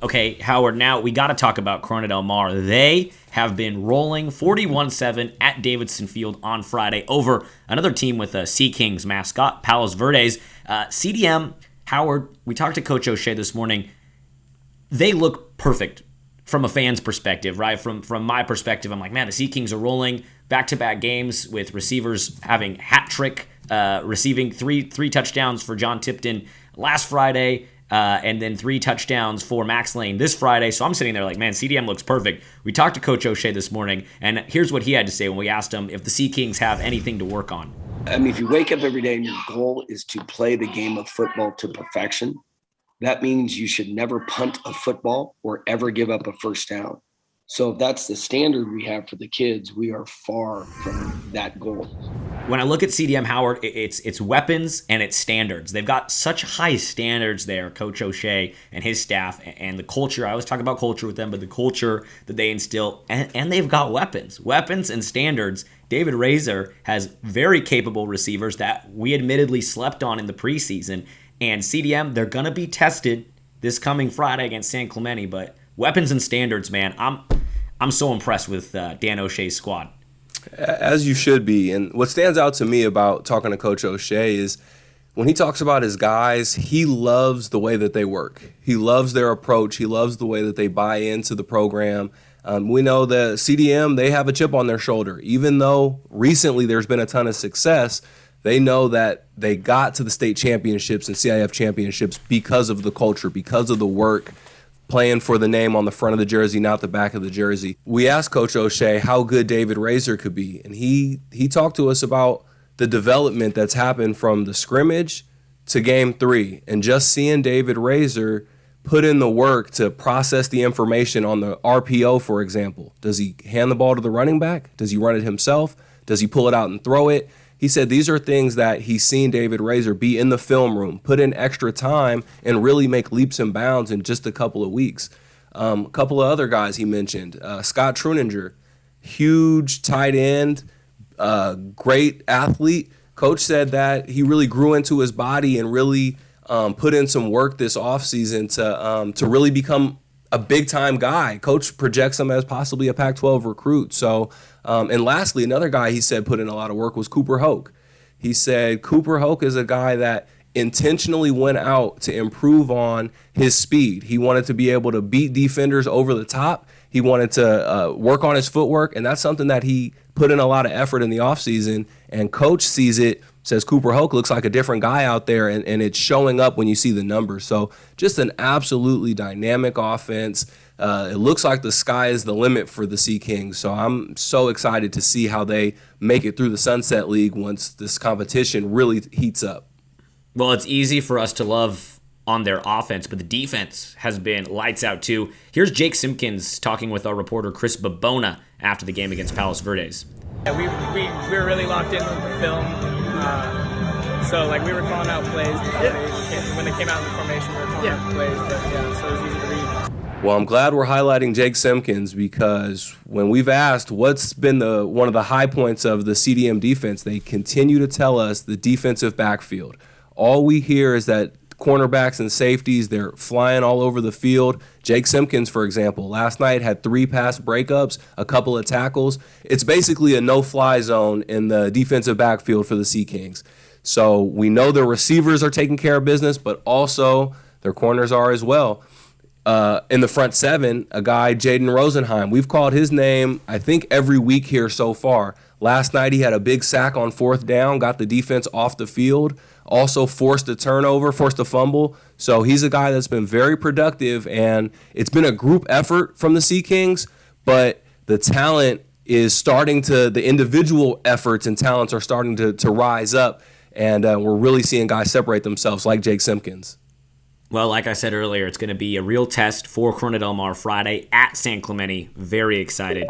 Okay, Howard, now we got to talk about Corona Del Mar. They have been rolling 41-7 at Davidson Field on Friday over another team with a Sea Kings mascot, Palos Verdes. CDM, Howard, we talked to Coach O'Shea this morning. They look perfect from a fan's perspective, right? From my perspective, I'm like, man, the Sea Kings are rolling back-to-back games with receivers having hat trick, receiving three touchdowns for John Tipton last Friday. And then 3 touchdowns for Max Lane this Friday. So I'm sitting there like, man, CDM looks perfect. We talked to Coach O'Shea this morning, and here's what he had to say when we asked him if the Sea Kings have anything to work on. I mean, if you wake up every day and your goal is to play the game of football to perfection, that means you should never punt a football or ever give up a first down. So if that's the standard we have for the kids, we are far from that goal. When I look at CDM, Howard, it's weapons and it's standards. They've got such high standards there, Coach O'Shea and his staff, and the culture. I always talk about culture with them, but the culture that they instill, and they've got weapons and standards. David Razor has very capable receivers that we admittedly slept on in the preseason. And CDM, they're going to be tested this coming Friday against San Clemente, but weapons and standards, man, I'm so impressed with Dan O'Shea's squad. As you should be. And what stands out to me about talking to Coach O'Shea is when he talks about his guys, he loves the way that they work. He loves their approach. He loves the way that they buy into the program. We know that CDM, they have a chip on their shoulder. Even though recently there's been a ton of success, they know that they got to the state championships and CIF championships because of the culture, because of the work, playing for the name on the front of the jersey, not the back of the jersey. We asked Coach O'Shea how good David Razor could be, and he talked to us about the development that's happened from the scrimmage to game 3, and just seeing David Razor put in the work to process the information on the RPO, for example. Does he hand the ball to the running back? Does he run it himself? Does he pull it out and throw it? He said these are things that he's seen David Razor be in the film room, put in extra time, and really make leaps and bounds in just a couple of weeks. A couple of other guys he mentioned. Scott Truninger, huge tight end, great athlete. Coach said that he really grew into his body and really put in some work this offseason to really become a big-time guy. Coach projects him as possibly a Pac-12 recruit. So, and lastly, another guy he said put in a lot of work was Cooper Hoke. He said Cooper Hoke is a guy that intentionally went out to improve on his speed. He wanted to be able to beat defenders over the top. He wanted to work on his footwork, and that's something that he put in a lot of effort in the offseason, and Coach sees it, says Cooper Hoke looks like a different guy out there, and it's showing up when you see the numbers. So just an absolutely dynamic offense. It looks like the sky is the limit for the Sea Kings. So I'm so excited to see how they make it through the Sunset League once this competition really heats up. Well, it's easy for us to love on their offense, but the defense has been lights out too. Here's Jake Simpkins talking with our reporter Chris Babona after the game against Palos Verdes. Yeah, we were really locked in with the film. So we were calling out plays when they came out in the formation. We were calling out plays, but so it was easy to read. Well, I'm glad we're highlighting Jake Simpkins because when we've asked what's been one of the high points of the CDM defense, they continue to tell us the defensive backfield. All we hear is that cornerbacks and safeties, they're flying all over the field. Jake Simpkins, for example, last night had 3 pass breakups, a couple of tackles. It's basically a no-fly zone in the defensive backfield for the Sea Kings. So we know their receivers are taking care of business, but also their corners are as well. In the front 7, a guy, Jaden Rosenheim, we've called his name, I think, every week here so far. Last night he had a big sack on 4th down, got the defense off the field, also forced a turnover, forced a fumble. So he's a guy that's been very productive, and it's been a group effort from the Sea Kings, but the talent is starting to, the individual efforts and talents are starting to rise up, and we're really seeing guys separate themselves like Jake Simpkins. Well, like I said earlier, it's going to be a real test for Corona Del Mar Friday at San Clemente. Very excited.